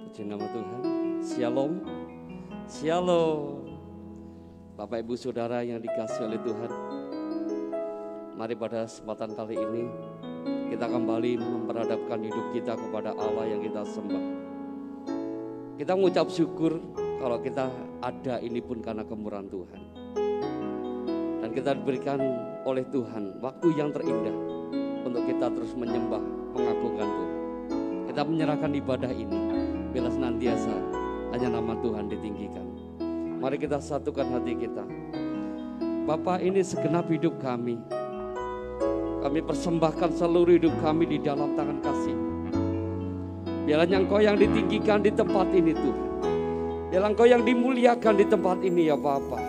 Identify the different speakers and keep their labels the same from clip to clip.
Speaker 1: Puji nama Tuhan. Shalom. Shalom. Bapak Ibu Saudara yang dikasihi oleh Tuhan. Mari pada kesempatan kali ini kita kembali memperhadapkan hidup kita kepada Allah yang kita sembah. Kita mengucap syukur kalau kita ada ini pun karena kemurahan Tuhan. Dan kita diberikan oleh Tuhan waktu yang terindah untuk kita terus menyembah, mengagungkan Tuhan. Kita menyerahkan ibadah ini bila senantiasa hanya nama Tuhan ditinggikan. Mari kita satukan hati kita. Bapa, ini segenap hidup kami. Kami persembahkan seluruh hidup kami di dalam tangan kasih. Biarlah Engkau yang ditinggikan di tempat ini Tuhan. Biarlah Engkau yang dimuliakan di tempat ini ya Bapa.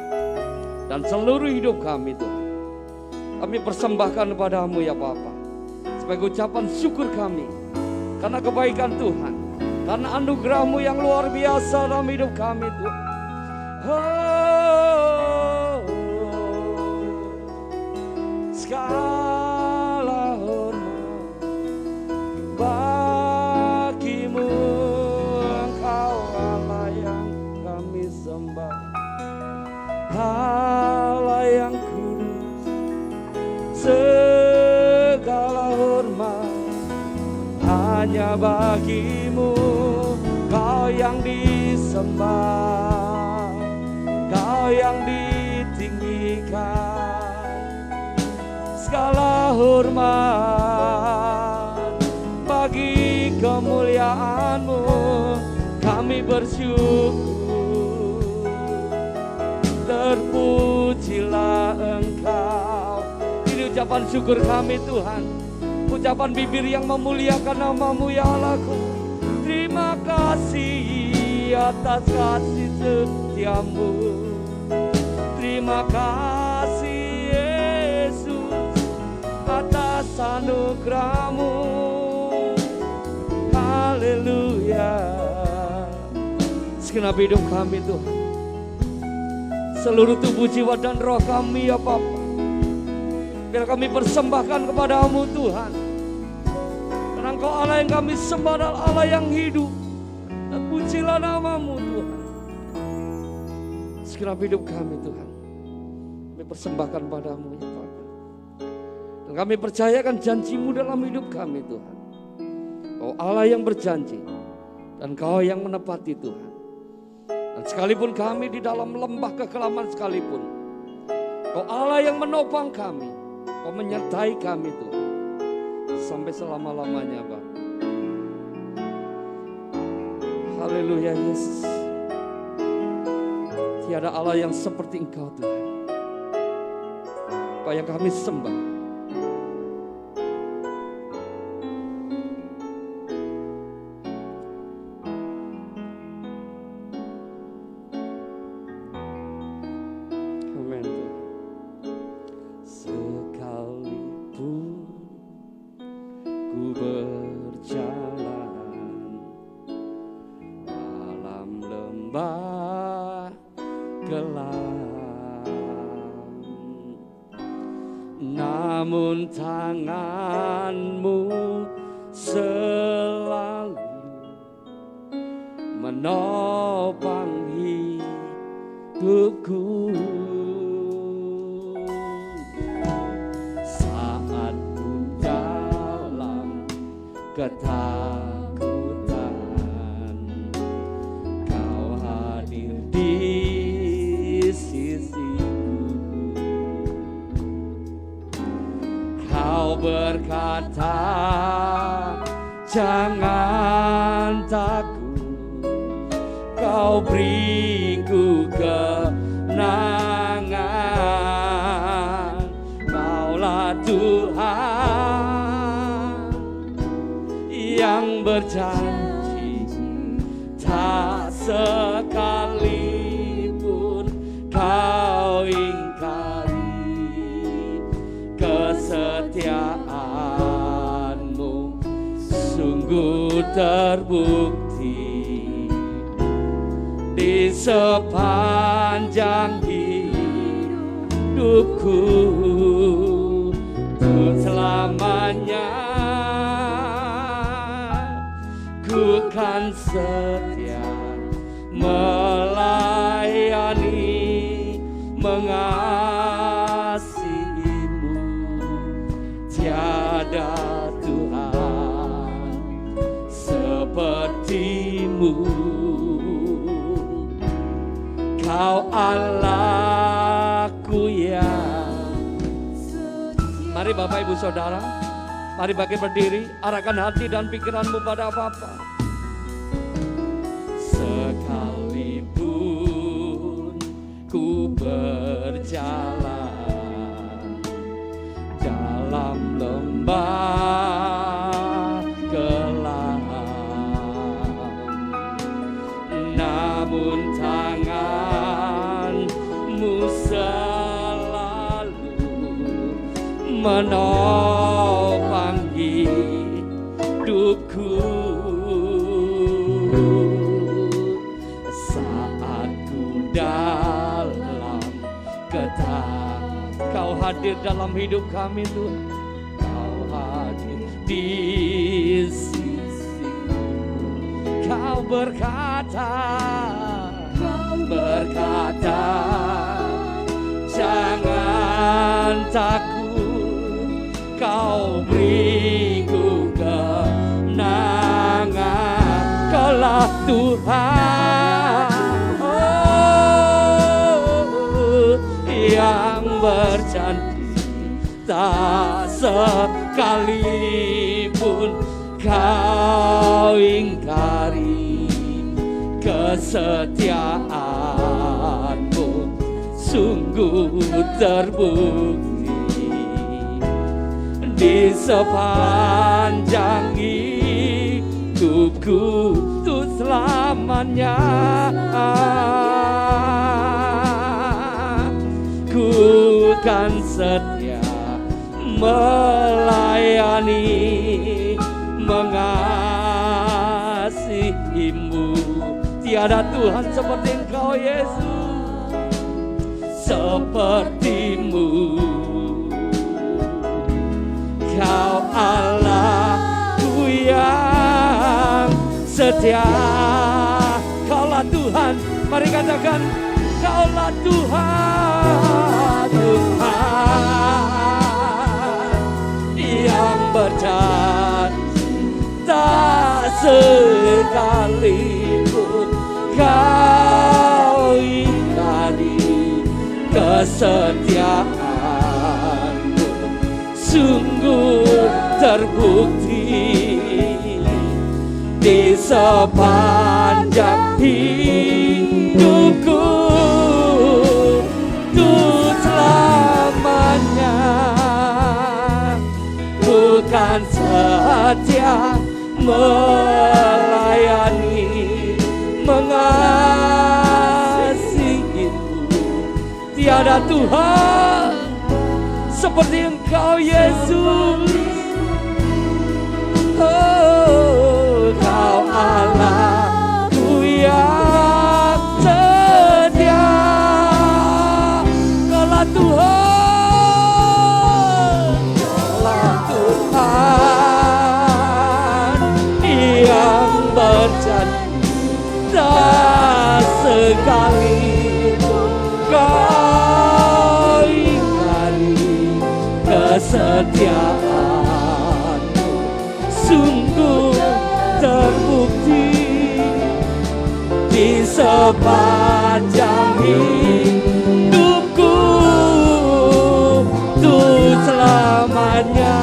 Speaker 1: Dan seluruh hidup kami Tuhan, kami persembahkan kepadamu ya Bapa. Sebagai ucapan syukur kami karena kebaikan Tuhan, karena anugerah-Mu yang luar biasa dalam hidup kami Tuhan. Segala hormat bagimu, Engkau Allah yang kami sembah, Allah yang kudus. Segala hormat hanya bagimu, Kau yang disembah, Kau yang ditinggikan. Segala hormat bagi kemuliaan-Mu, kami bersyukur. Terpujilah Engkau. Ini ucapan syukur kami Tuhan, ucapan bibir yang memuliakan nama-Mu ya Allahku. Terima kasih atas kasih setia-Mu. Terima kasih Yesus atas anugerah-Mu. Haleluya. Segenap hidup kami Tuhan, seluruh tubuh, jiwa dan roh kami ya Bapa, biar kami persembahkan kepadamu Tuhan. Karena Engkau Allah yang kami sembah adalah Allah yang hidup. Dan pujilah nama-Mu Tuhan. Segenap hidup kami Tuhan, kami persembahkan padamu ya Bapa. Dan kami percayakan janji-Mu dalam hidup kami Tuhan. Kau Allah yang berjanji dan Kau yang menepati Tuhan. Dan sekalipun kami di dalam lembah kekelaman sekalipun, Kau Allah yang menopang kami, Kau menyertai kami Tuhan sampai selama-lamanya Bapa. Haleluya Yesus. Tiada Allah yang seperti Engkau Tuhan, Kau yang kami sembah. Namun tangan-Mu selalu menopang hidupku. Saat ku dalam ketakutan, Kau hadir di sisi. Kau berkata, jangan takut, Kau beriku kenangan. Kaulah Tuhan yang berjanji, tak sekalipun Kau ingkari. Kesetiaan-Mu sungguh terbukti di sepanjang hidupku. Untuk selamanya ku kan setia melayani, mengasihimu. Tiada Tuhan sepertimu. Kau Allahku yang setia. Mari Bapak Ibu Saudara, mari bagi berdiri, arahkan hati dan pikiranmu pada Bapa. Sekalipun ku berjalan dalam lembah gelap, namun tanganmu selalu menopang hidupku. Saat ku dalam ketakutan, Kau hadir dalam hidup kami Tuhan. Kau hadir di sisiku. Kau berkata, jangan takut, Kau beriku kemenangan. Kaulah Tuhan yang berjanji, tak sekalipun Kau ingkari. Kesetiaanmu sungguh terbukti di sepanjang hidupku tuh selamanya. Ku kan setia melayani, mengasihimu. Tiada Tuhan seperti Engkau Yesus, sepertimu. Kau Allahku yang setia. Kaulah Tuhan, mari katakan, Kaulah Tuhan, Tuhan yang berjanji, tak sekalipun Kau ingkari. Kesetiaanmu sungguh terbukti di sepanjang hidupku tuh selamanya. Ku kan setia melayani, mengasihimu. Tiada Tuhan seperti Engkau Yesus. Oh, Kau Allahku yang setia. Kaulah Tuhan, Kaulah Tuhan yang berjanji, tak sekalipun Kau ingkari. Kesetiaanmu sungguh terbukti di sepanjang hidupku tuh selamanya.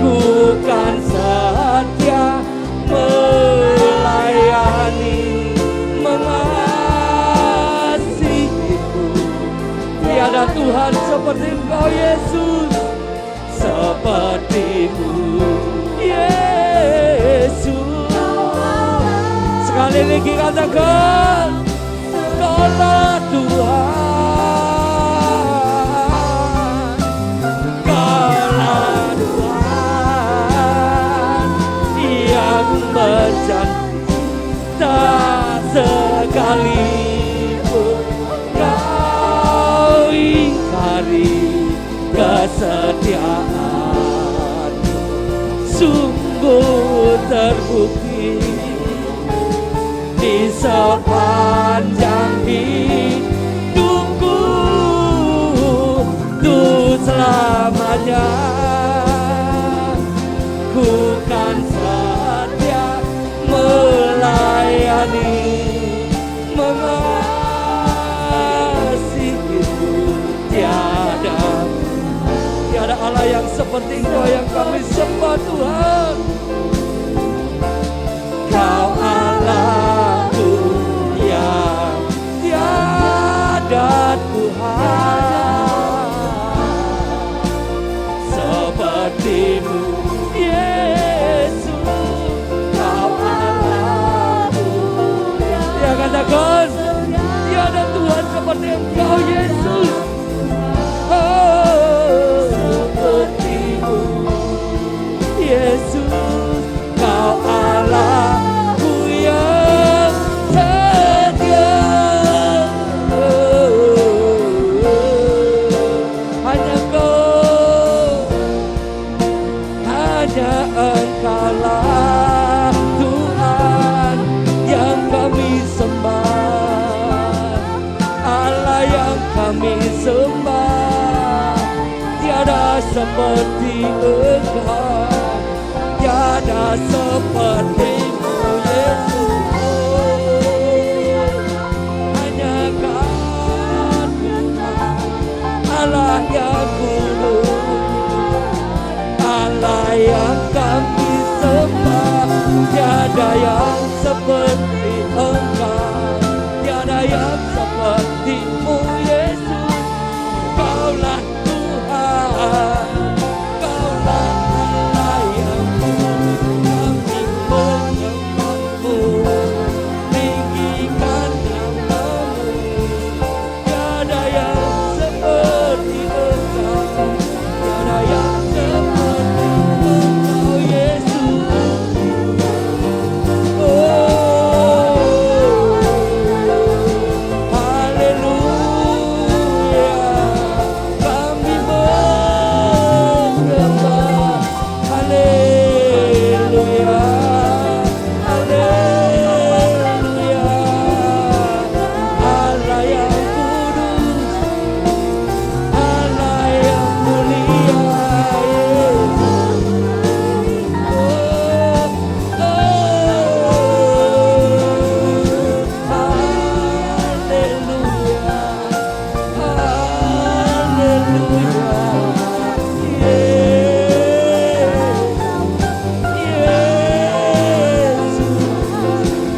Speaker 1: Ku kan setia melayani, mengasihimu. Tiada Tuhan seperti Engkau Yesus, sepertimu Yesus. Sekali lagi katakan, Kaulah Tuhan, Kaulah Tuhan yang berjanji, tak sekalipun Kau ingkari. Kesetiaanmu sungguh terbukti di sepanjang hidupku untuk selamanya. Ku kan setia melayani, mengasihimu. Tiada Allah yang seperti Engkau yang kami sembah Tuhan. Kau Allahku yang tiada Tuhan sepertimu, Yesus. Kau Allahku yang katakan tiada Tuhan seperti Engkau, Yesus. Sepertimu, Yesus. Kau Allahku yang setia. Hanya Kau, hanya Engkaulah Tuhan yang kami sembah, Allah yang kami sembah. Tiada seperti Engkau, tiada sepertimu, Yesus. Hanya Kau Tuhan, Allah yang kudus, Allah yang kami sembah. Tiada yang seperti Engkau, tiada yang sepertimu, Yesus. Kaulah Tuhan, Kaulah Allah yang kami menyembahmu, tinggikan namamu. Tiada yang seperti Engkau, tiada yang seperti Engkau, Yesus. Haleluya, kami menyembah. Haleluya, haleluya. Allah yang kudus, Allah yang mulia,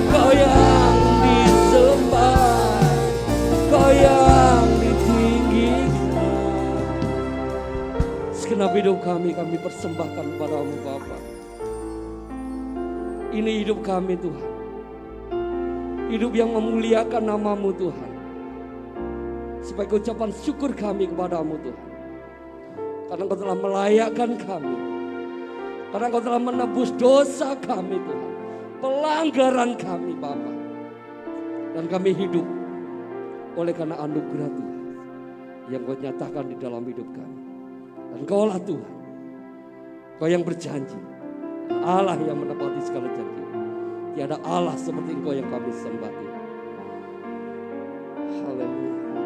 Speaker 1: Kau yang disembah, Kau yang ditinggikan. Segenap hidup kami persembahkan padamu Bapa. Ini hidup kami Tuhan, hidup yang memuliakan namamu Tuhan. Sebagai ucapan syukur kami kepadamu Tuhan, karena Kau telah melayakkan kami, karena Kau telah menebus dosa kami Tuhan, pelanggaran kami Bapa. Dan kami hidup oleh karena anugerah Tuhan yang Kau nyatakan di dalam hidup kami. Dan Kaulah Tuhan, Kau yang berjanji, Allah yang menepati segala janji. Tiada Allah seperti Engkau yang kami sembah Tuhan. Haleluya.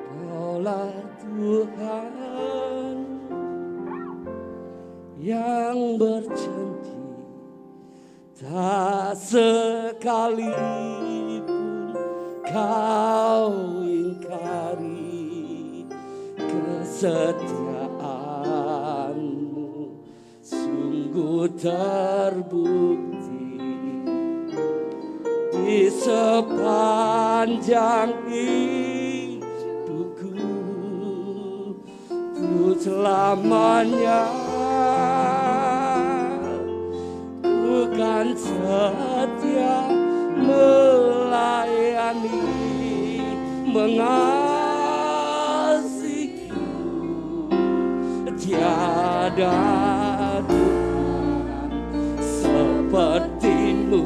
Speaker 1: Kaulah Tuhan yang berjanji, tak sekalipun Kau ingkari. Kesetiaanmu sungguh terbukti di sepanjang hidupku, untuk selamanya. Ku kan setia melayani, mengasihimu. Tiada Tuhan sepertimu,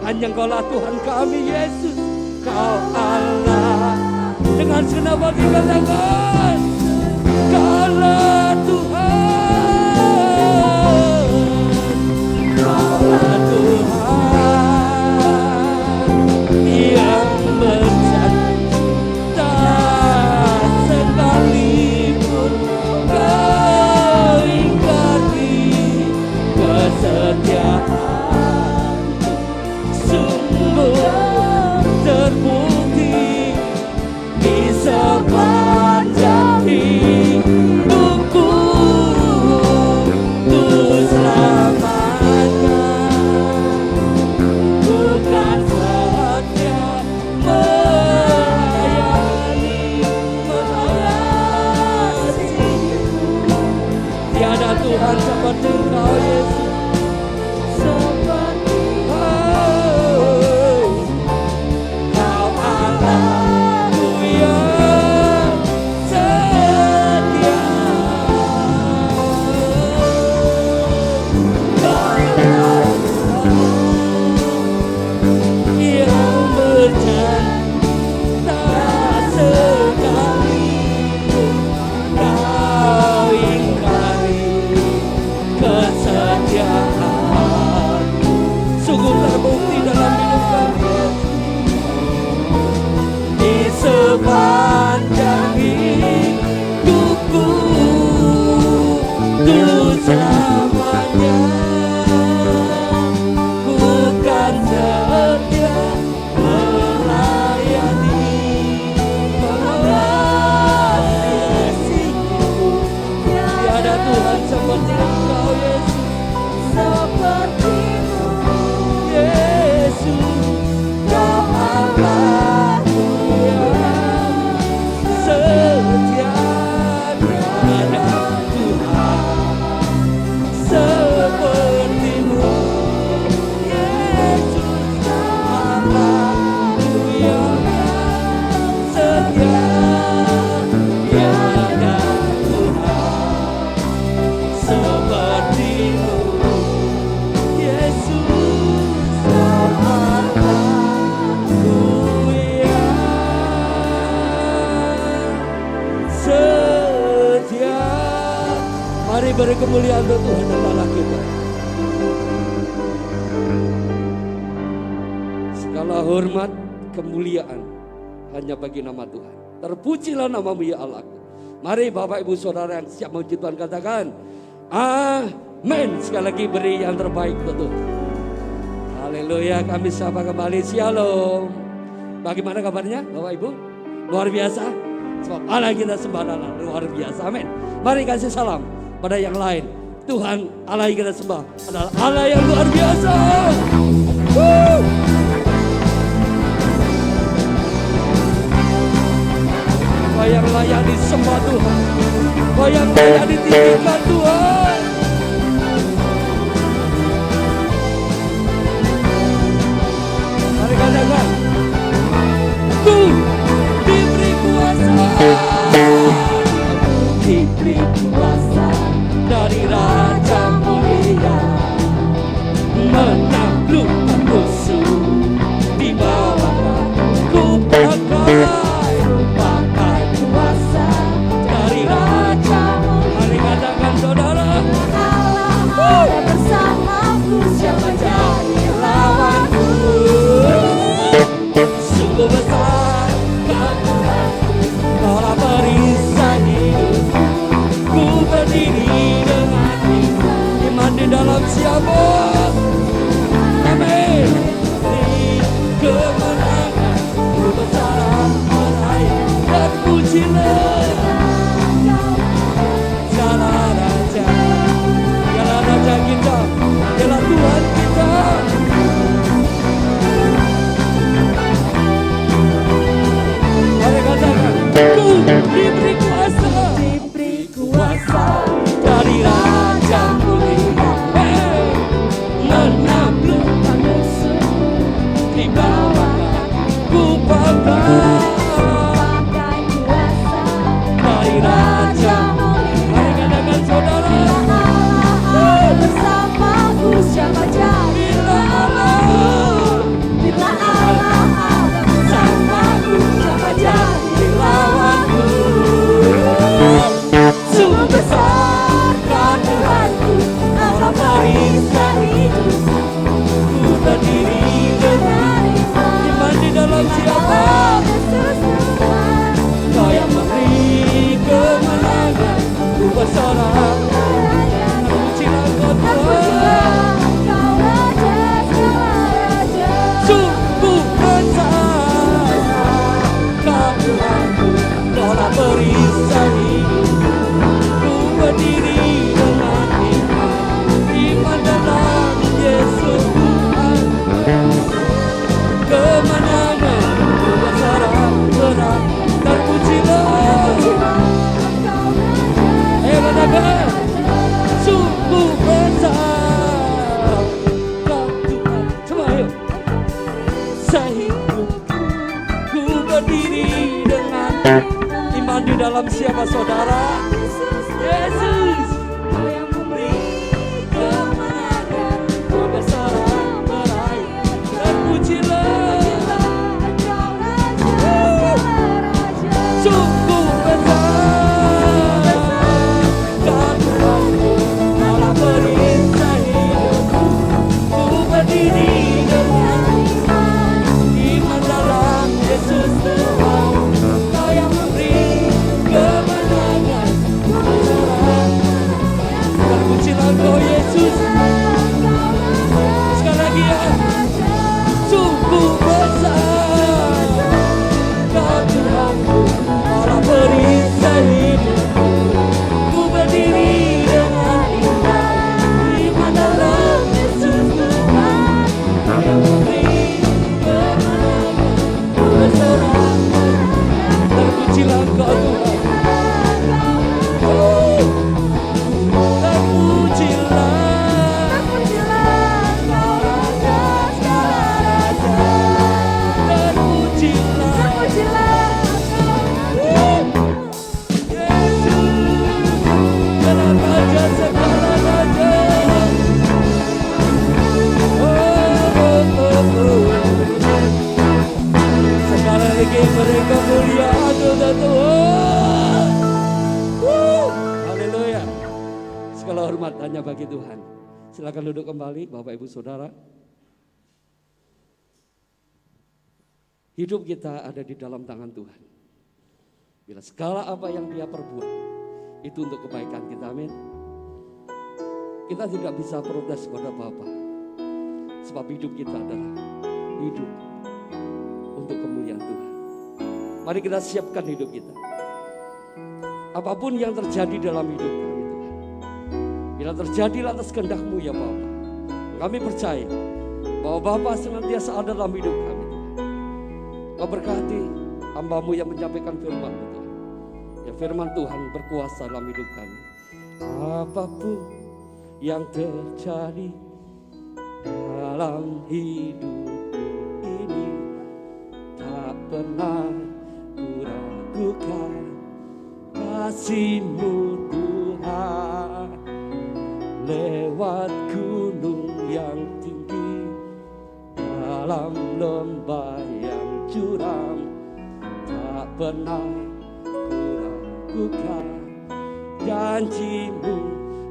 Speaker 1: hanya Engkaulah Tuhan kami, Yesus. Kau Allah, dengan segenap hati katakan, Kaulah Tuhan, kemuliaan untuk Tuhan dan Allah kita. Segala hormat, kemuliaan hanya bagi nama Tuhan. Terpujilah namamu ya Allah. Mari Bapak Ibu Saudara yang siap memuji Tuhan katakan amin. Sekali lagi beri yang terbaik untuk Tuhan. Haleluya, kami sapa kembali. Shalom. Bagaimana kabarnya Bapak Ibu? Luar biasa. Sebab Allah kita sembah luar biasa. Amin. Mari kasih salam pada yang lain. Tuhan Allah yang kita sembah adalah Allah yang luar biasa. Kau yang layak disembah Tuhan, kau yang layak ditinggikan Tuhan. Mari katakan, ku diberi kuasa, diberi kuasa dari Raja Mulia, menaklukkan musuh di bawah ku pakai. Siapa jadi lawanku? Sungguh besar kekuatanku, Kaulah perisai hidupku. Ku berdiri dengan iman di dalam siapa? Amin. Di kemenangan ku besar meraih dan pujilah segala raja, segala raja kita. Ialah Tuhan kita. Mari katakan, ku diberi kuasa, dari Raja Mulia, menaklukkan musuh di bawah ku pakai kuasa dari Raja Mulia. Mari katakan saudara, bersamaku siapa jadi lawanku? Bila Allah bersamaku siapa jadi lawanku? Sungguh besar kan Tuhanku, Kaulah perisai hidupku. Ku berdiri dengan iman di dalam siapa? Kau yang memberi kemenangan, ku bersorak. Kaulah perisai hidupku, ku berdiri dengan iman dalam Yesus Tuhan. Kemenangan ku bersorak-sorak, terpujilah. Katakan, sungguh besar kau Tuhan. Coba ayo. Sehidupku ku berdiri dengan iman di dalam siapa saudara? Yesus yang memberi kemenangan, ku bersorak meraih dan pujilah. Sungguh besar kau Tuhanku, Kaulah perisai hidupku. Ku berdiri dengan iman dalam Yesus Tuhan. Kau yang memberi kemenangan, ku bersorak Silakan duduk kembali Bapak Ibu Saudara. Hidup kita ada di dalam tangan Tuhan. Bila segala apa yang Dia perbuat itu untuk kebaikan kita, amin. Kita tidak bisa protes kepada Bapa, sebab hidup kita adalah hidup untuk kemuliaan Tuhan. Mari kita siapkan hidup kita. Apapun yang terjadi dalam hidup kami Tuhan, bila terjadi atas kehendak-Mu ya Bapa, kami percaya bahwa Bapa senantiasa ada dalam hidup kami. Kau berkati hamba-Mu yang menyampaikan firman-Mu Tuhan. Ya firman Tuhan berkuasa dalam hidup kami. Apapun yang terjadi dalam hidupku ini, tak pernah ku ragukan kasih-Mu Tuhan. Lewat gunung yang tinggi, dalam lembah yang curam, tak pernah ku ragukan janji-Mu.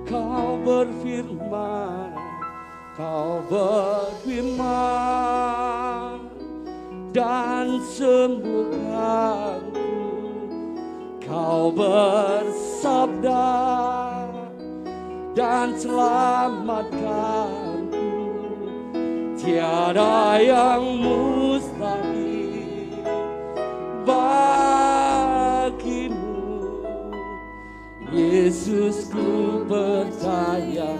Speaker 1: Kau berfirman, Kau berfirman dan sembuhkanku. Kau bersabda dan selamatkanku. Tiada yang mustahil bagi-Mu. Yesus, ku percaya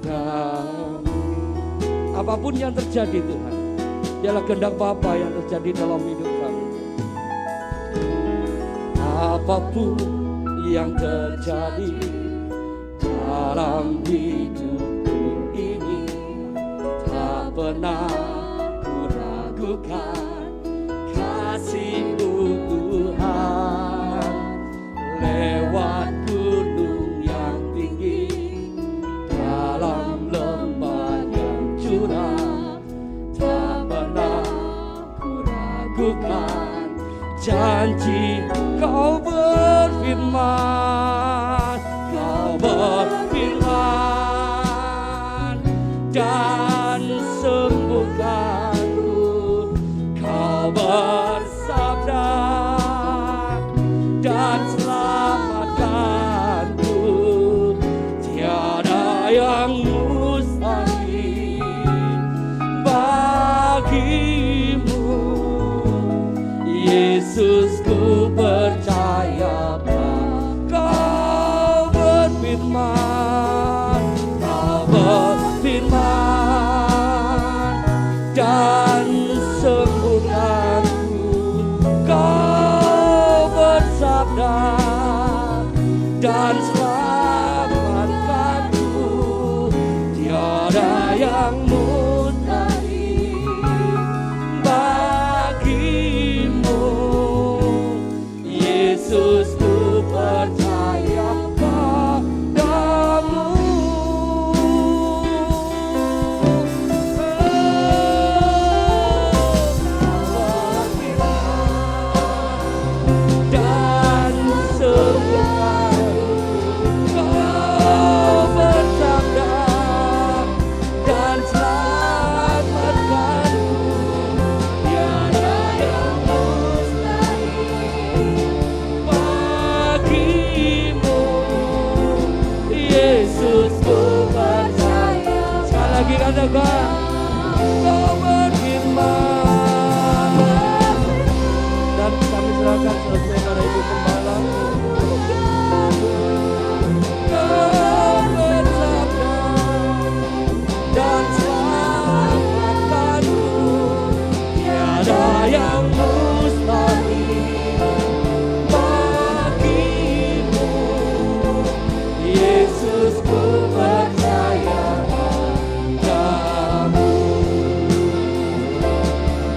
Speaker 1: padamu. Apapun yang terjadi Tuhan, dialah kehendak Bapa yang terjadi dalam hidup kami. Apapun yang terjadi dalam hidupku ini, tak pernah ku ragukan kasih-Mu Tuhan. Lewat gunung yang tinggi, dalam lembah yang curam, tak pernah ku ragukan janji. Kau berfirman, Kau berfirman dan sembuhkanku. Kau bersabda dan selamatkanku. Tiada yang mustahil bagi-Mu. Yesus, ku percaya Kau berfirman, Kau berfirman dan sembuhkanku. Kau bersabda dan selamatkanku. Tiada yang mustahil bagi-Mu. Yesus, ku percaya padamu. Dan sembuhkanku. Kau bersabda dan selamatkanku. Tiada yang mustahil bagi-Mu. Yesus, ku percaya. Sekali lagi katakan, Kau berfirman. Dan kami serahkan selesai pada Ibu Gembala. Kau bersabda dan selamatkanku. Tiada yang mustahil bagi-Mu. Yesus, ku percaya padamu.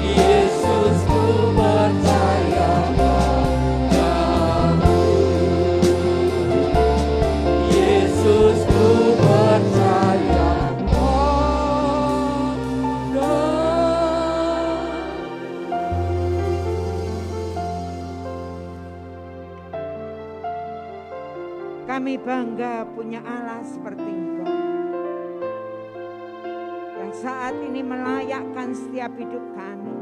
Speaker 1: Yesus, ku percaya padamu. Yesus, ku percaya padamu.
Speaker 2: Kami bangga punya Allah seperti Engkau. yang saat ini melayakkan setiap hidup kami.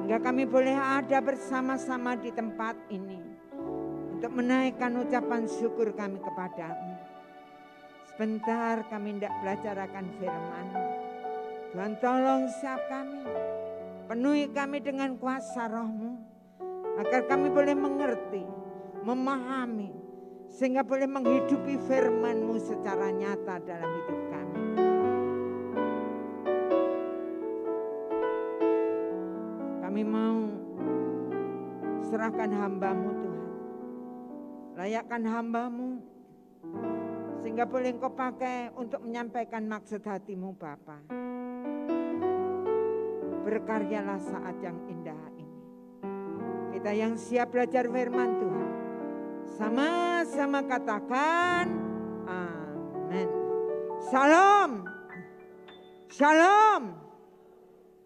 Speaker 2: Hingga kami boleh ada bersama-sama di tempat ini untuk menaikkan ucapan syukur kami kepadamu. Sebentar kami hendak belajar akan firman-Mu. Tuhan tolong siap kami, penuhi kami dengan kuasa Roh-Mu, agar kami boleh mengerti, memahami, sehingga boleh menghidupi firman-Mu secara nyata dalam hidup kami. Kami mau serahkan hamba-Mu Tuhan, layakkan hamba-Mu, sehingga boleh Engkau pakai untuk menyampaikan maksud hati-Mu Bapa. Berkaryalah saat yang indah ini. Kita yang siap belajar firman Tuhan, sama-sama katakan amin. Shalom. Shalom.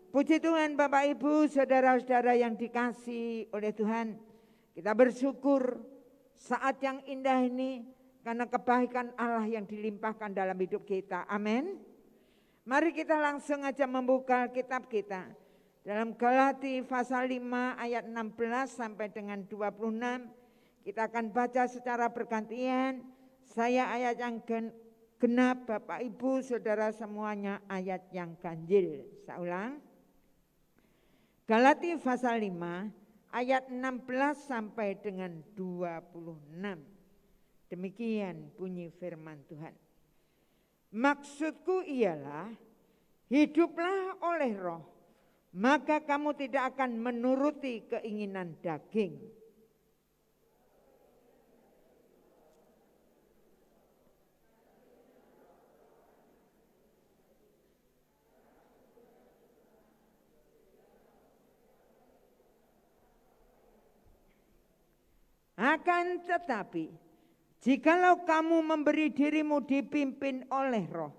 Speaker 2: Puji Tuhan Bapak Ibu, saudara-saudara yang dikasihi oleh Tuhan. Kita bersyukur saat yang indah ini karena kebaikan Allah yang dilimpahkan dalam hidup kita. Amin. Mari kita langsung aja membuka kitab kita dalam Galati pasal 5 ayat 16 sampai dengan 26. Kita akan baca secara bergantian. Saya ayat yang genap, Bapak Ibu Saudara semuanya ayat yang ganjil. Saya ulang. Galati pasal 5 ayat 16 sampai dengan 26. Demikian bunyi firman Tuhan. Maksudku ialah, hiduplah oleh Roh, maka kamu tidak akan menuruti keinginan daging. Akan tetapi, jikalau kamu memberi dirimu dipimpin oleh Roh,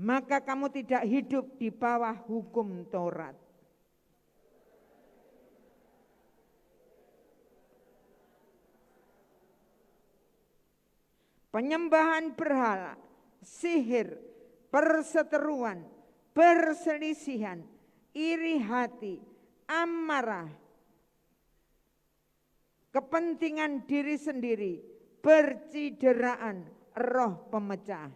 Speaker 2: maka kamu tidak hidup di bawah hukum Taurat. Penyembahan berhala, sihir, perseteruan, perselisihan, iri hati, amarah, kepentingan diri sendiri, percideraan, roh pemecah.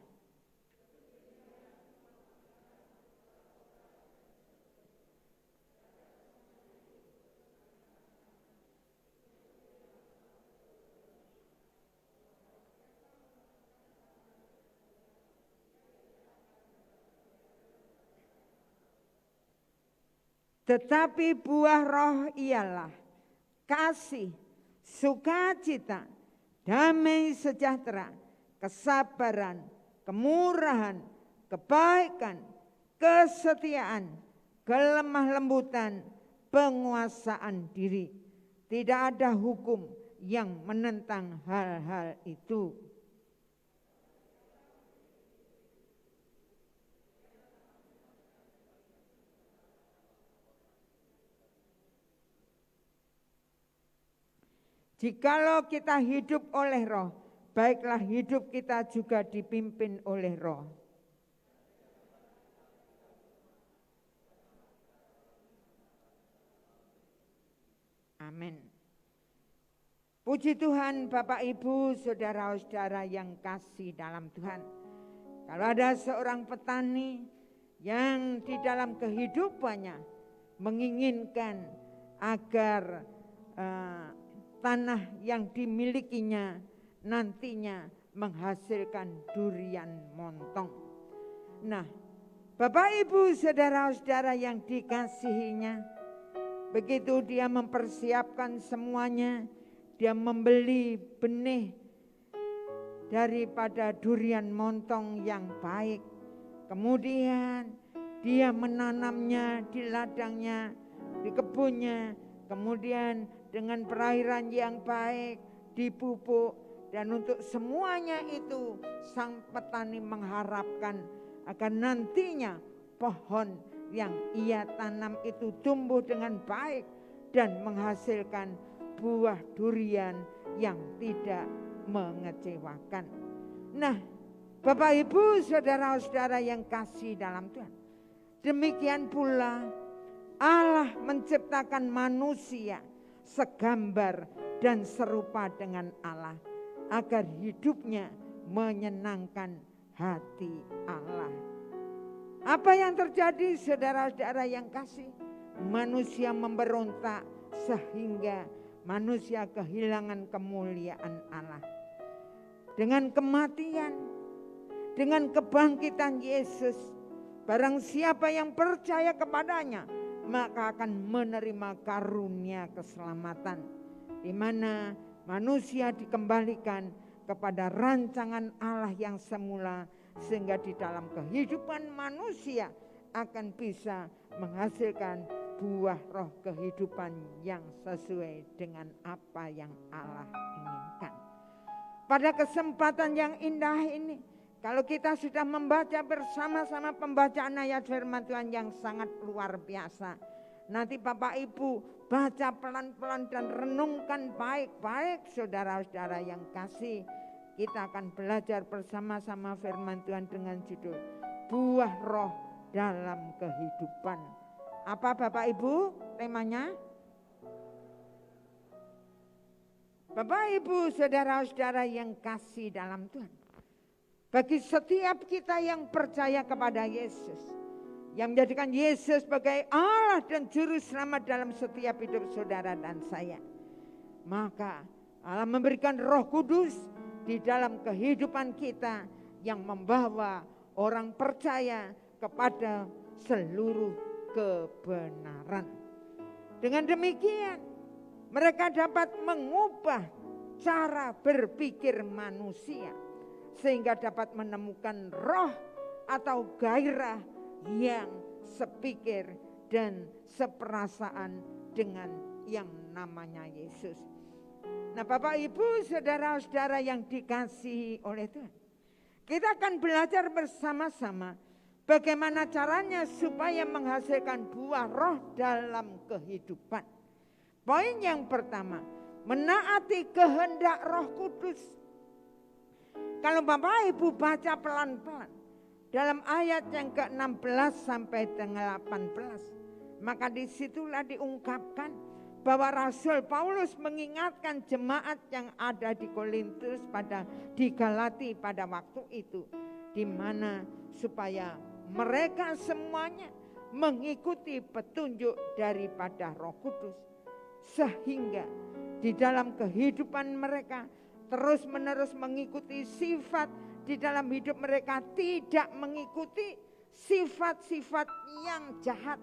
Speaker 2: Tetapi buah roh ialah kasih, sukacita, damai sejahtera, kesabaran, kemurahan, kebaikan, kesetiaan, kelemah lembutan, penguasaan diri. Tidak ada hukum yang menentang hal-hal itu. Jikalau kita hidup oleh Roh, baiklah hidup kita juga dipimpin oleh Roh. Amin. Puji Tuhan Bapak Ibu saudara-saudara yang kasih dalam Tuhan. Kalau ada seorang petani yang di dalam kehidupannya menginginkan agar tanah yang dimilikinya nantinya menghasilkan durian montong. Nah, Bapak Ibu saudara-saudara yang dikasihinya, begitu dia mempersiapkan semuanya, dia membeli benih daripada durian montong yang baik. Kemudian dia menanamnya di ladangnya, di kebunnya, kemudian dengan perairan yang baik, dipupuk, dan untuk semuanya itu sang petani mengharapkan agar nantinya pohon yang ia tanam itu tumbuh dengan baik dan menghasilkan buah durian yang tidak mengecewakan. Nah, Bapak Ibu saudara-saudara yang kasih dalam Tuhan, demikian pula Allah menciptakan manusia segambar dan serupa dengan Allah agar hidupnya menyenangkan hati Allah. Apa yang terjadi saudara-saudara yang kasih? Manusia memberontak sehingga manusia kehilangan kemuliaan Allah. Dengan kematian, dengan kebangkitan Yesus, barang siapa yang percaya kepadanya maka akan menerima karunia keselamatan, di mana manusia dikembalikan kepada rancangan Allah yang semula, sehingga di dalam kehidupan manusia akan bisa menghasilkan buah roh kehidupan yang sesuai dengan apa yang Allah inginkan. Pada kesempatan yang indah ini, kalau kita sudah membaca bersama-sama pembacaan ayat firman Tuhan yang sangat luar biasa, nanti Bapak Ibu baca pelan-pelan dan renungkan baik-baik saudara-saudara yang kasih. Kita akan belajar bersama-sama firman Tuhan dengan judul buah roh dalam kehidupan. Apa Bapak Ibu temanya? Bapak Ibu saudara-saudara yang kasih dalam Tuhan, bagi setiap kita yang percaya kepada Yesus, yang menjadikan Yesus sebagai Allah dan Juru Selamat dalam setiap hidup saudara dan saya, maka Allah memberikan Roh Kudus di dalam kehidupan kita yang membawa orang percaya kepada seluruh kebenaran. Dengan demikian mereka dapat mengubah cara berpikir manusia sehingga dapat menemukan roh atau gairah yang sepikir dan seperasaan dengan yang namanya Yesus. Nah Bapak Ibu saudara-saudara yang dikasihi oleh Tuhan, kita akan belajar bersama-sama bagaimana caranya supaya menghasilkan buah roh dalam kehidupan. Poin yang pertama, menaati kehendak Roh Kudus. Kalau Bapak Ibu baca pelan-pelan dalam ayat yang ke-16 sampai dengan 18, maka disitulah diungkapkan bahwa Rasul Paulus mengingatkan jemaat yang ada di Korintus di Galati pada waktu itu, di mana supaya mereka semuanya mengikuti petunjuk daripada Roh Kudus, sehingga di dalam kehidupan mereka terus-menerus mengikuti sifat di dalam hidup mereka, tidak mengikuti sifat-sifat yang jahat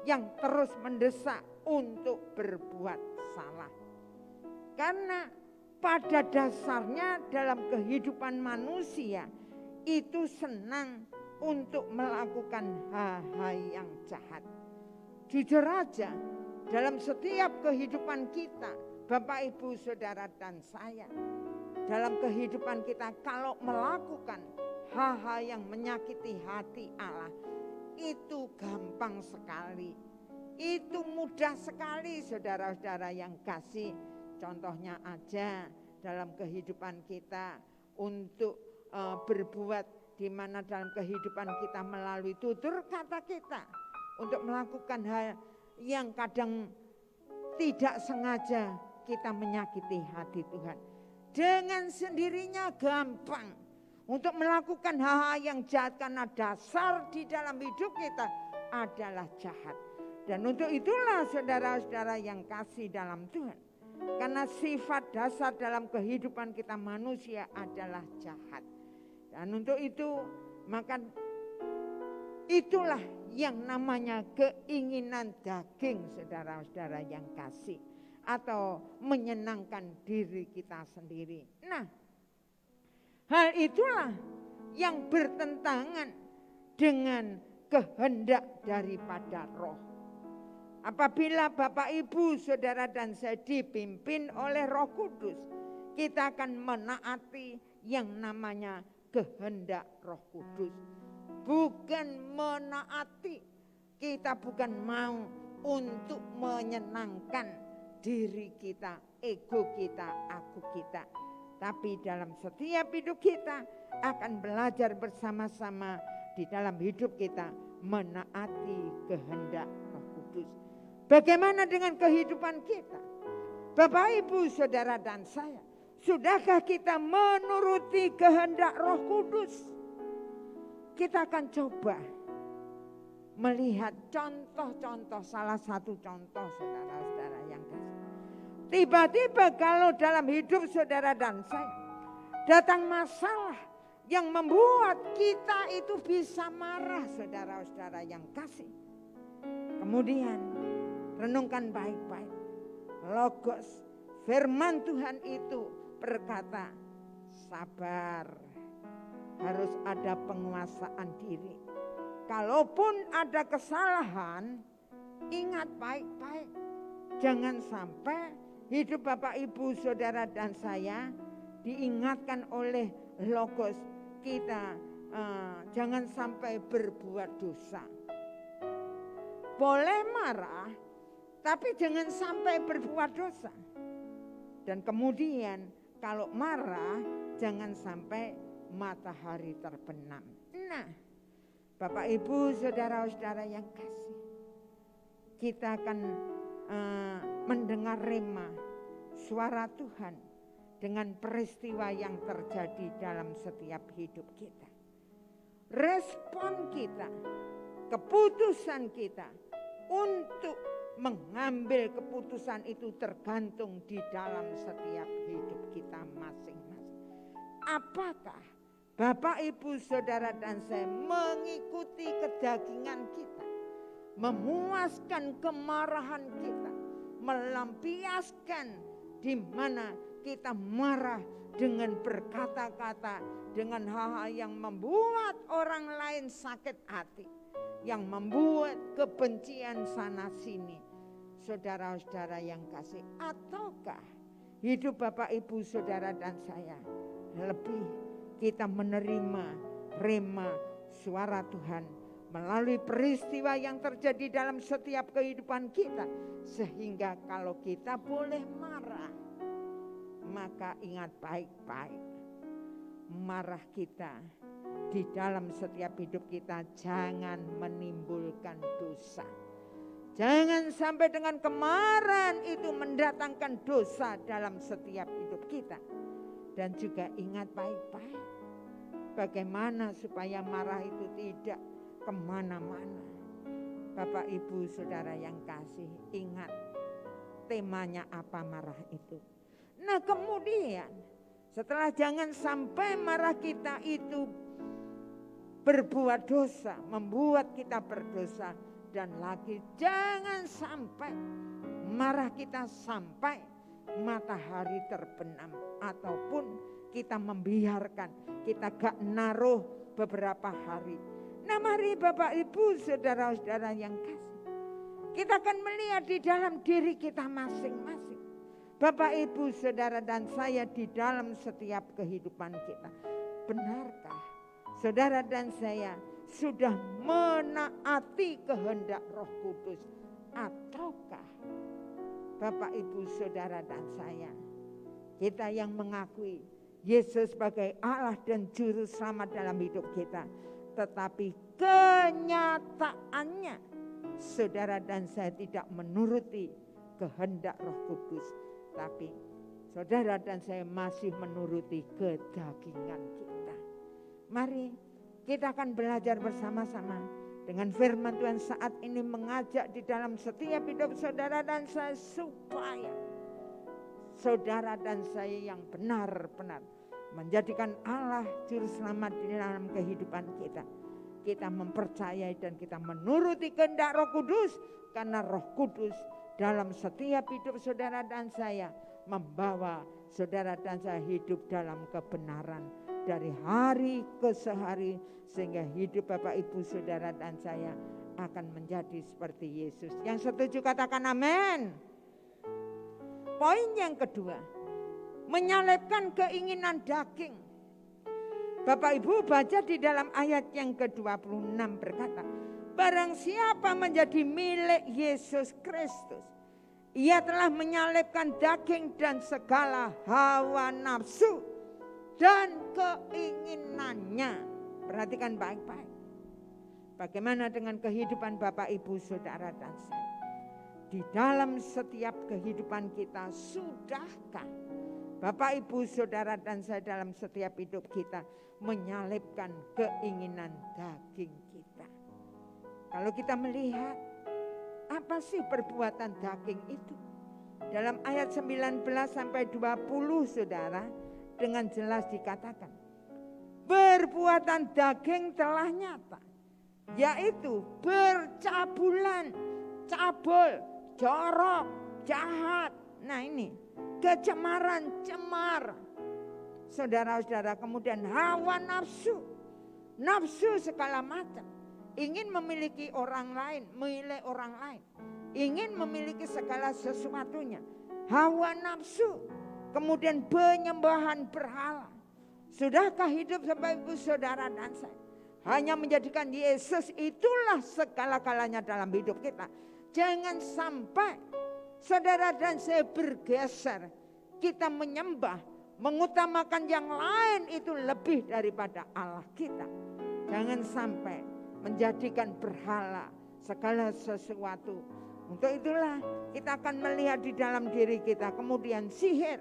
Speaker 2: yang terus mendesak untuk berbuat salah. Karena pada dasarnya dalam kehidupan manusia itu senang untuk melakukan hal-hal yang jahat. Jujur aja, dalam setiap kehidupan kita, Bapak Ibu Saudara dan saya, dalam kehidupan kita kalau melakukan hal-hal yang menyakiti hati Allah, itu gampang sekali. Itu mudah sekali saudara-saudara yang kasih. Contohnya aja dalam kehidupan kita untuk berbuat, di mana dalam kehidupan kita melalui tutur kata kita untuk melakukan hal yang kadang tidak sengaja kita menyakiti hati Tuhan. Dengan sendirinya gampang untuk melakukan hal-hal yang jahat, karena dasar di dalam hidup kita adalah jahat. Dan untuk itulah saudara-saudara yang kasih dalam Tuhan, karena sifat dasar dalam kehidupan kita manusia adalah jahat. Dan untuk itu maka itulah yang namanya keinginan daging saudara-saudara yang kasih, atau menyenangkan diri kita sendiri. Nah, hal itulah yang bertentangan dengan kehendak daripada roh. Apabila Bapak Ibu Saudara dan saya dipimpin oleh Roh Kudus, kita akan menaati yang namanya kehendak Roh Kudus. Bukan menaati, kita bukan mau untuk menyenangkan diri kita, ego kita, aku kita. Tapi dalam setiap hidup kita akan belajar bersama-sama di dalam hidup kita menaati kehendak Roh Kudus. Bagaimana dengan kehidupan kita? Bapak, Ibu, Saudara dan saya, sudahkah kita menuruti kehendak Roh Kudus? Kita akan coba melihat contoh-contoh, salah satu contoh saudara-saudara yang kasih. Tiba-tiba kalau dalam hidup saudara dan saya datang masalah yang membuat kita itu bisa marah, saudara-saudara yang kasih. Kemudian renungkan baik-baik. Logos, firman Tuhan itu berkata, sabar, harus ada penguasaan diri. Kalaupun ada kesalahan, ingat baik-baik. Jangan sampai hidup Bapak, Ibu, Saudara dan saya diingatkan oleh logos kita. Jangan sampai berbuat dosa. Boleh marah, tapi jangan sampai berbuat dosa. Dan kemudian kalau marah, jangan sampai matahari terbenam. Nah, Bapak, Ibu, Saudara-saudara yang kasih, kita akan mendengar rema suara Tuhan dengan peristiwa yang terjadi dalam setiap hidup kita. Respon kita, keputusan kita untuk mengambil keputusan itu tergantung di dalam setiap hidup kita masing-masing. Apakah Bapak, Ibu, Saudara dan saya mengikuti kedagingan kita, memuaskan kemarahan kita, melampiaskan di mana kita marah dengan berkata-kata, dengan hal-hal yang membuat orang lain sakit hati, yang membuat kebencian sana sini. Saudara-saudara yang kasih, ataukah hidup Bapak, Ibu, Saudara dan saya lebih kita menerima rema suara Tuhan melalui peristiwa yang terjadi dalam setiap kehidupan kita. Sehingga kalau kita boleh marah, maka ingat baik-baik, marah kita di dalam setiap hidup kita jangan menimbulkan dosa. Jangan sampai dengan kemarahan itu mendatangkan dosa dalam setiap hidup kita. Dan juga ingat baik-baik, bagaimana supaya marah itu tidak kemana-mana. Bapak, Ibu, Saudara yang kasih, ingat temanya apa marah itu. Nah kemudian setelah jangan sampai marah kita itu berbuat dosa, membuat kita berdosa. Dan lagi jangan sampai marah kita sampai matahari terbenam. Ataupun kita membiarkan, kita gak naruh beberapa hari. Nah mari Bapak, Ibu, Saudara-saudara yang kasih, kita akan melihat di dalam diri kita masing-masing. Bapak, Ibu, Saudara dan saya di dalam setiap kehidupan kita. Benarkah saudara dan saya sudah menaati kehendak Roh Kudus? Ataukah Bapak, Ibu, Saudara dan saya, kita yang mengakui Yesus sebagai Allah dan Juru Selamat dalam hidup kita, tetapi kenyataannya saudara dan saya tidak menuruti kehendak Roh Kudus, tapi saudara dan saya masih menuruti kedagingan kita. Mari kita akan belajar bersama-sama dengan firman Tuhan saat ini mengajak di dalam setiap hidup saudara dan saya supaya saudara dan saya yang benar-benar menjadikan Allah Juru Selamat di dalam kehidupan kita. Kita mempercayai dan kita menuruti kehendak Roh Kudus, karena Roh Kudus dalam setiap hidup saudara dan saya membawa saudara dan saya hidup dalam kebenaran dari hari ke sehari, sehingga hidup Bapak, Ibu, Saudara dan saya akan menjadi seperti Yesus. Yang setuju katakan amin. Poin yang kedua, menyalibkan keinginan daging. Bapak Ibu baca di dalam ayat yang ke-26 berkata, barang siapa menjadi milik Yesus Kristus, ia telah menyalibkan daging dan segala hawa nafsu dan keinginannya. Perhatikan baik-baik. Bagaimana dengan kehidupan Bapak, Ibu, Saudara, dan saya? Di dalam setiap kehidupan kita, sudahkah Bapak, Ibu, Saudara, dan saya dalam setiap hidup kita menyalipkan keinginan daging kita? Kalau kita melihat, apa sih perbuatan daging itu? Dalam ayat 19 sampai 20 saudara, dengan jelas dikatakan, perbuatan daging telah nyata, yaitu bercabulan, cabul, jorok, jahat. Nah ini, kecemaran, cemar. Saudara-saudara, kemudian hawa nafsu, nafsu segala macam. Ingin memiliki orang lain, milik orang lain. Ingin memiliki segala sesuatunya. Hawa nafsu, kemudian penyembahan berhala. Sudahkah hidup Bapak, Ibu, Saudara, dan saya hanya menjadikan Yesus itulah segala-galanya dalam hidup kita? Jangan sampai saudara dan saya bergeser. Kita menyembah, mengutamakan yang lain itu lebih daripada Allah kita. Jangan sampai menjadikan berhala segala sesuatu. Untuk itulah kita akan melihat di dalam diri kita. Kemudian sihir,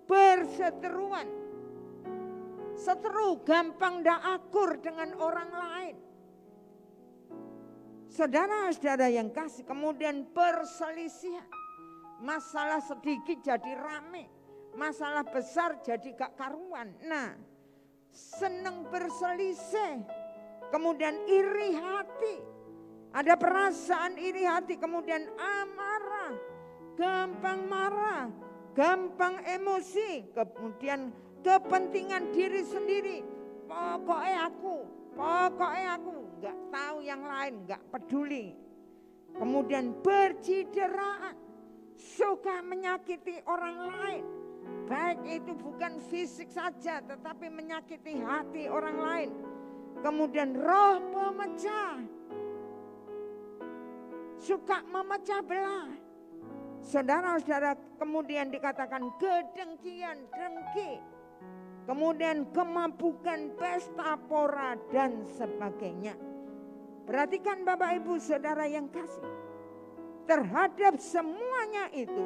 Speaker 2: perseteruan. Seteru, gampang dak akur dengan orang lain. Saudara-saudara yang kasih, kemudian perselisihan. Masalah sedikit jadi rame, masalah besar jadi gak karuan. Nah, senang berselisih, kemudian iri hati. Ada perasaan iri hati, kemudian amarah, gampang marah, gampang emosi, kemudian kepentingan diri sendiri. Pokoknya aku, gak tahu yang lain, gak peduli. Kemudian bercideraan, suka menyakiti orang lain. Baik itu bukan fisik saja, tetapi menyakiti hati orang lain. Kemudian roh pemecah, suka memecah belah. Saudara-saudara, kemudian dikatakan kedengkian, dengki. Kemudian kemabukan, pesta pora, dan sebagainya. Perhatikan Bapak, Ibu, Saudara yang kasih. Terhadap semuanya itu,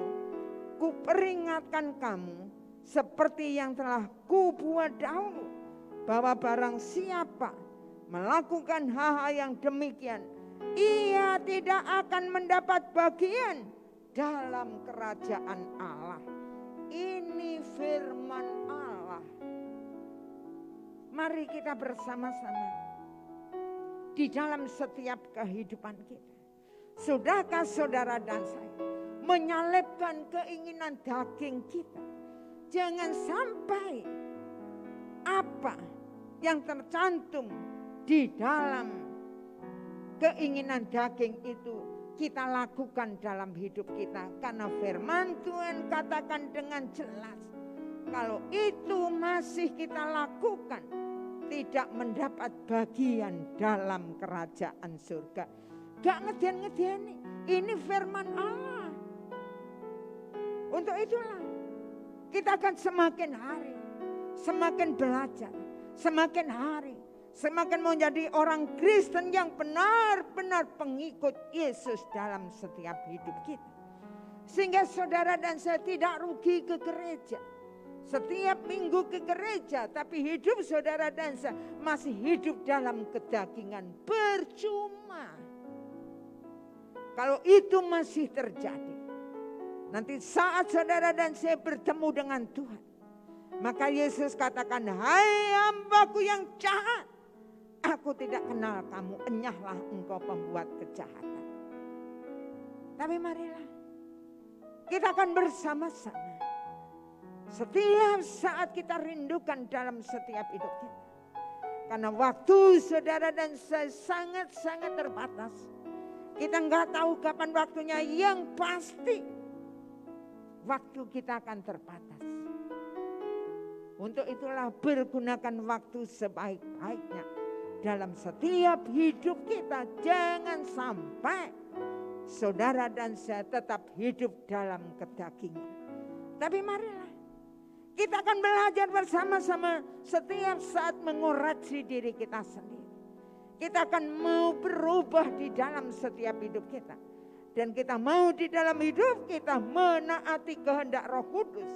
Speaker 2: kuperingatkan kamu seperti yang telah kubuat dahulu, bahwa barang siapa melakukan hal-hal yang demikian, ia tidak akan mendapat bagian dalam kerajaan Allah. Ini firman Allah. Mari kita bersama-sama di dalam setiap kehidupan kita. Sudahkah saudara dan saya menyalipkan keinginan daging kita? Jangan sampai apa yang tercantum di dalam keinginan daging itu kita lakukan dalam hidup kita. Karena firman Tuhan katakan dengan jelas, kalau itu masih kita lakukan, tidak mendapat bagian dalam kerajaan surga. Gak ngeden-ngedeni, ini firman Allah. Untuk itulah kita akan semakin hari, semakin belajar, semakin hari, semakin menjadi orang Kristen yang benar-benar pengikut Yesus dalam setiap hidup kita. Sehingga saudara dan saya tidak rugi ke gereja. Setiap minggu ke gereja, tapi hidup saudara dan saya masih hidup dalam kedagingan, percuma. Kalau itu masih terjadi, nanti saat saudara dan saya bertemu dengan Tuhan, maka Yesus katakan, hai hambaku yang jahat, aku tidak kenal kamu, enyahlah engkau pembuat kejahatan. Tapi marilah kita akan bersama-sama. Setiap saat kita rindukan dalam setiap hidup kita. Karena waktu saudara dan saya sangat-sangat terbatas. Kita nggak tahu kapan waktunya, yang pasti waktu kita akan terbatas. Untuk itulah pergunakan waktu sebaik-baiknya dalam setiap hidup kita. Jangan sampai saudara dan saya tetap hidup dalam kedagingan. Tapi marilah Kita akan belajar bersama-sama setiap saat mengoreksi diri kita sendiri. Kita akan mau berubah di dalam setiap hidup kita. Dan kita mau di dalam hidup kita menaati kehendak Roh Kudus.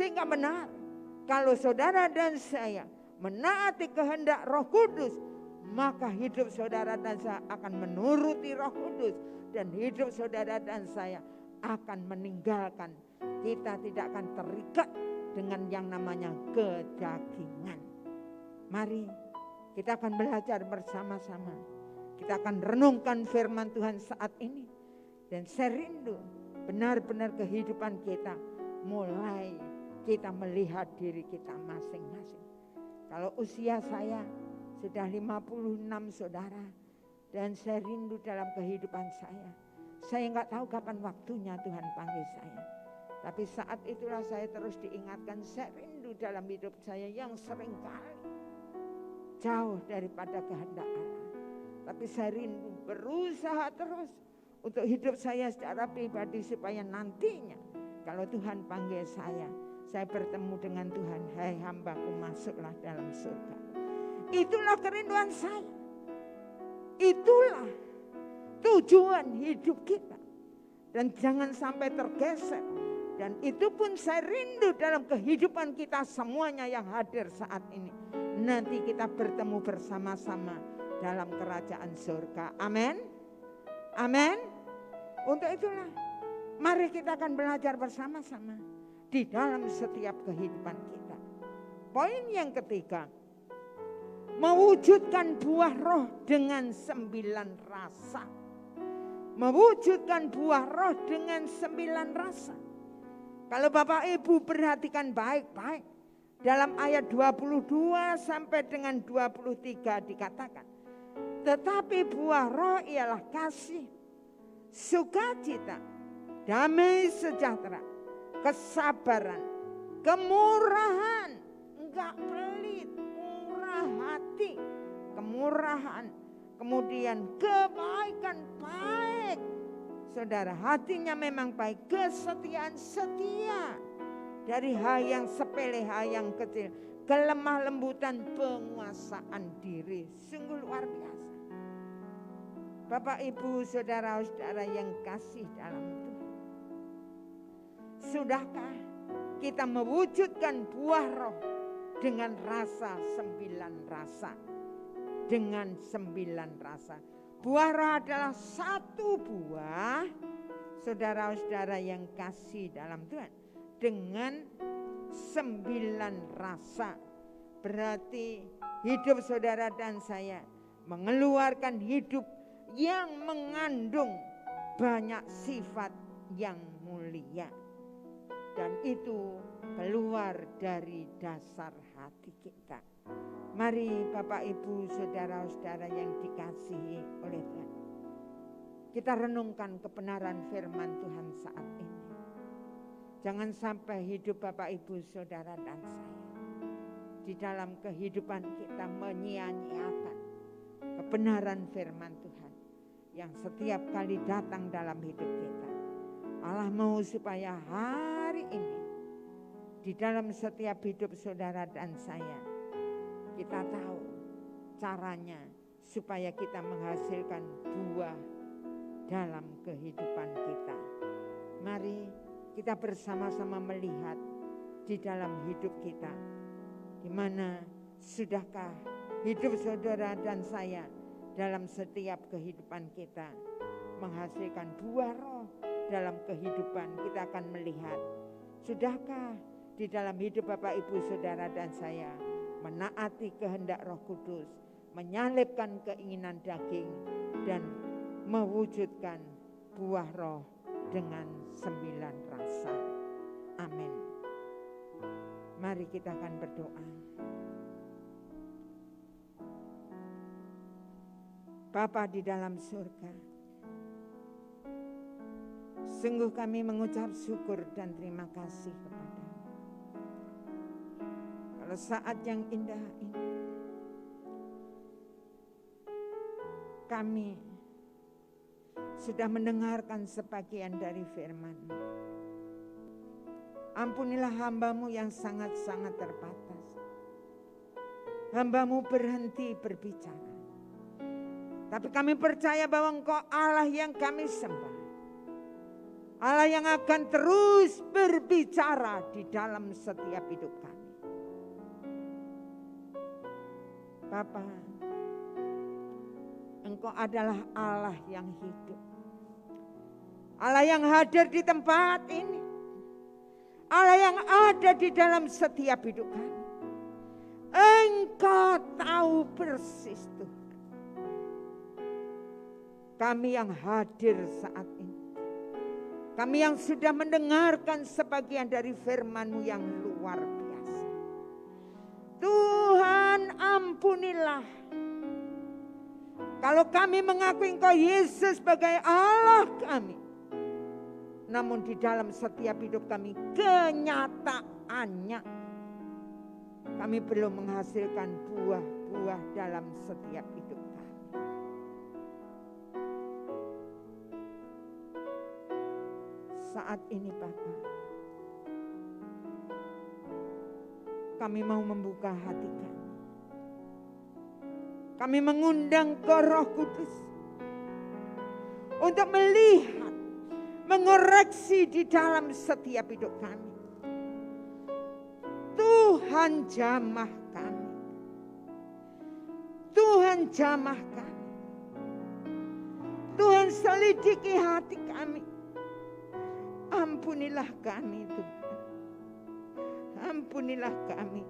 Speaker 2: Sehingga benar, kalau saudara dan saya menaati kehendak Roh Kudus, maka hidup saudara dan saya akan menuruti Roh Kudus. Dan hidup saudara dan saya akan meninggalkan. Kita tidak akan terikat dengan yang namanya kedagingan. Mari kita akan belajar bersama-sama. Kita akan renungkan firman Tuhan saat ini. Dan saya rindu benar-benar kehidupan kita mulai kita melihat diri kita masing-masing. Kalau usia saya sudah 56 saudara. Dan saya rindu dalam kehidupan saya. Saya nggak tahu kapan waktunya Tuhan panggil saya. Tapi saat itulah saya terus diingatkan, saya rindu dalam hidup saya yang seringkali jauh daripada kehendak Allah. Tapi saya rindu berusaha terus untuk hidup saya secara pribadi supaya nantinya kalau Tuhan panggil saya bertemu dengan Tuhan. Hai hambaku, masuklah dalam surga. Itulah kerinduan saya. Itulah tujuan hidup kita. Dan jangan sampai tergeser. Dan itu pun saya rindu dalam kehidupan kita semuanya yang hadir saat ini. Nanti kita bertemu bersama-sama dalam kerajaan surga. Amin. Amin. Untuk itulah mari kita akan belajar bersama-sama di dalam setiap kehidupan kita. Poin yang ketiga, mewujudkan buah roh dengan 9 rasa. Mewujudkan buah roh dengan 9 rasa. Kalau Bapak Ibu perhatikan baik-baik, dalam ayat 22 sampai dengan 23 dikatakan, tetapi buah roh ialah kasih, sukacita, damai sejahtera, kesabaran, kemurahan, enggak pelit, murah hati, kemurahan, kemudian kebaikan baik. Saudara, hatinya memang baik, kesetiaan setia. Dari hal yang sepele, hal yang kecil, kelemah lembutan, penguasaan diri. Sungguh luar biasa. Bapak Ibu saudara-saudara yang kasih dalam Tuhan. Sudahkah kita mewujudkan buah roh dengan rasa 9 rasa? Dengan 9 rasa. Buah roh adalah satu buah, saudara-saudara yang kasih dalam Tuhan, dengan 9 rasa. Berarti hidup saudara dan saya mengeluarkan hidup yang mengandung banyak sifat yang mulia. Dan itu keluar dari dasar hati kita. Mari Bapak Ibu saudara-saudara yang dikasihi oleh Tuhan, kita renungkan kebenaran firman Tuhan saat ini. Jangan sampai hidup Bapak Ibu saudara dan saya di dalam kehidupan kita menyia-nyiakan kebenaran firman Tuhan yang setiap kali datang dalam hidup kita. Allah mau supaya hari ini di dalam setiap hidup saudara dan saya, kita tahu caranya supaya kita menghasilkan buah dalam kehidupan kita. Mari kita bersama-sama melihat di dalam hidup kita. Di mana sudahkah hidup saudara dan saya dalam setiap kehidupan kita menghasilkan buah roh dalam kehidupan. Kita akan melihat, sudahkah di dalam hidup Bapak Ibu saudara dan saya menaati kehendak Roh Kudus, menyalibkan keinginan daging, dan mewujudkan buah roh dengan 9 rasa. Amin. Mari kita akan berdoa. Bapa di dalam surga, sungguh kami mengucap syukur dan terima kasih kepada saat yang indah ini, kami sudah mendengarkan sebagian dari firman. Ampunilah hamba-Mu yang sangat-sangat terbatas. Hamba-Mu berhenti berbicara. Tapi kami percaya bahwa Engkau Allah yang kami sembah. Allah yang akan terus berbicara di dalam setiap hidup kami. Bapa, Engkau adalah Allah yang hidup. Allah yang hadir di tempat ini. Allah yang ada di dalam setiap hidup kami. Engkau tahu persis Tuhan. Kami yang hadir saat ini. Kami yang sudah mendengarkan sebagian dari firman-Mu yang luar biasa. Tuhan, ampunilah. Kalau kami mengakui Engkau Yesus sebagai Allah kami. Namun di dalam setiap hidup kami kenyataannya kami belum menghasilkan buah-buah dalam setiap hidup kami. Saat ini Bapa, kami mau membuka hati kami. Kami mengundang Kau Roh Kudus untuk melihat, mengoreksi di dalam setiap hidup kami. Tuhan jamah kami. Tuhan jamah kami. Tuhan selidiki hati kami. Ampunilah kami Tuhan. Ampunilah kami.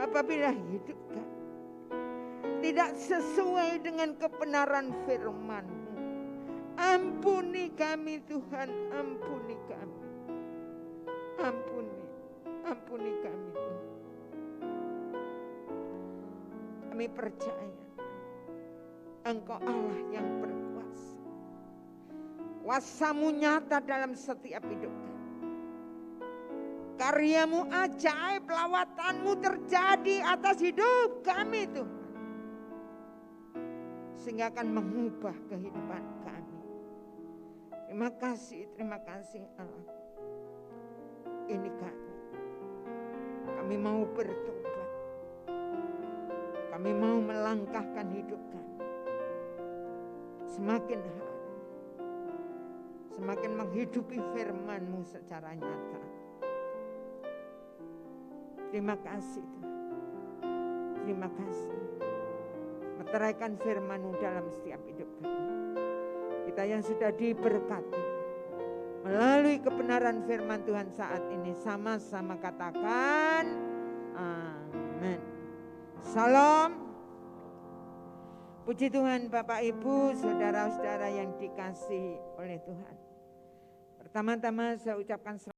Speaker 2: Apabila hidup kami tidak sesuai dengan kebenaran firman-Mu. Ampuni kami Tuhan, ampuni kami. Ampuni kami Tuhan. Kami percaya Engkau Allah yang berkuasa. Kuasa-Mu nyata dalam setiap hidup kami. Karya-Mu ajaib, lawatan-Mu terjadi atas hidup kami Tuhan. Sehingga akan mengubah kehidupan kami. Terima kasih Allah. Ini kami. Kami mau bertobat. Kami mau melangkahkan hidup kami. Semakin hari. Semakin menghidupi firman-Mu secara nyata. Terima kasih Tuhan. Terima kasih. Meteraikan firman-Mu dalam setiap hidup kami. Kita yang sudah diberkati melalui kebenaran firman Tuhan saat ini, sama-sama katakan amin. Salam. Puji Tuhan Bapak Ibu, saudara-saudara yang dikasihi oleh Tuhan. Pertama-tama saya ucapkan selamat.